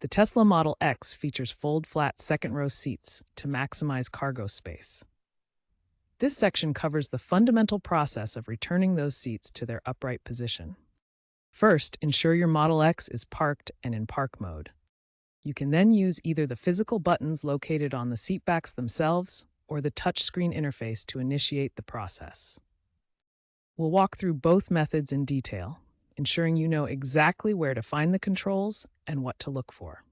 The Tesla Model X features fold-flat second-row seats to maximize cargo space. This section covers the fundamental process of returning those seats to their upright position. First, ensure your Model X is parked and in park mode. You can then use either the physical buttons located on the seatbacks themselves or the touchscreen interface to initiate the process. We'll walk through both methods in detail, ensuring you know exactly where to find the controls and what to look for.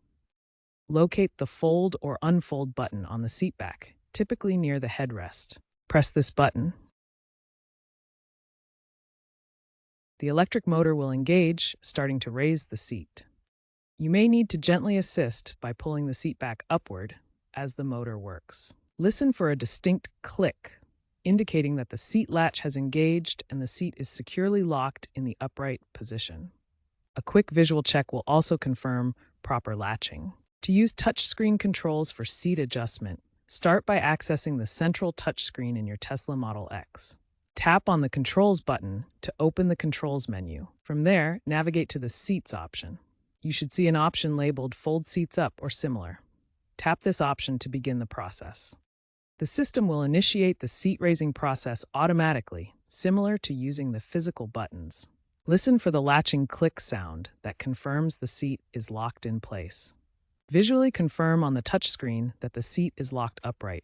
Locate the Fold or Unfold button on the seatback, typically near the headrest. Press this button. The electric motor will engage, starting to raise the seat. You may need to gently assist by pulling the seat back upward as the motor works. Listen for a distinct click, indicating that the seat latch has engaged and the seat is securely locked in the upright position. A quick visual check will also confirm proper latching. To use touchscreen controls for seat adjustment, start by accessing the central touchscreen in your Tesla Model X. Tap on the Controls button to open the Controls menu. From there, navigate to the Seats option. You should see an option labeled Fold Seats Up or similar. Tap this option to begin the process. The system will initiate the seat-raising process automatically, similar to using the physical buttons. Listen for the latching click sound that confirms the seat is locked in place. Visually confirm on the touchscreen that the seat is locked upright.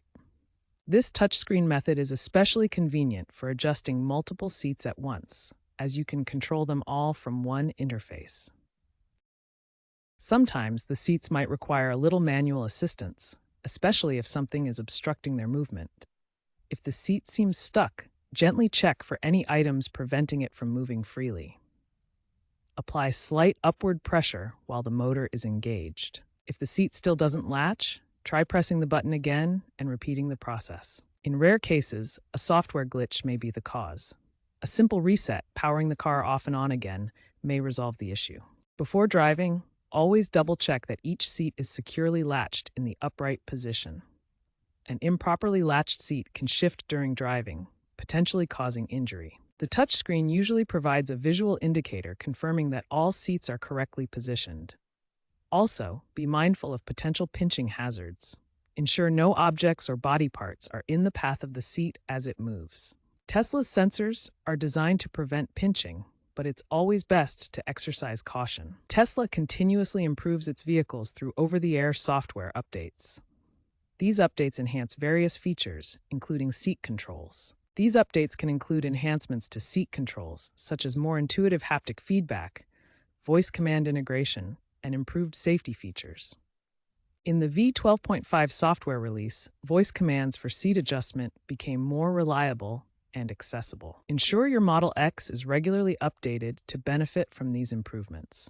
This touchscreen method is especially convenient for adjusting multiple seats at once, as you can control them all from one interface. Sometimes the seats might require a little manual assistance, especially if something is obstructing their movement. If the seat seems stuck, gently check for any items preventing it from moving freely. Apply slight upward pressure while the motor is engaged. If the seat still doesn't latch, try pressing the button again and repeating the process. In rare cases, a software glitch may be the cause. A simple reset, powering the car off and on again, may resolve the issue. Before driving, always double-check that each seat is securely latched in the upright position. An improperly latched seat can shift during driving, potentially causing injury. The touchscreen usually provides a visual indicator confirming that all seats are correctly positioned. Also, be mindful of potential pinching hazards. Ensure no objects or body parts are in the path of the seat as it moves. Tesla's sensors are designed to prevent pinching, but it's always best to exercise caution. Tesla continuously improves its vehicles through over-the-air software updates. These updates enhance various features, including seat controls. These updates can include enhancements to seat controls, such as more intuitive haptic feedback, voice command integration, and improved safety features. In the V12.5 software release, voice commands for seat adjustment became more reliable and accessible. Ensure your Model X is regularly updated to benefit from these improvements.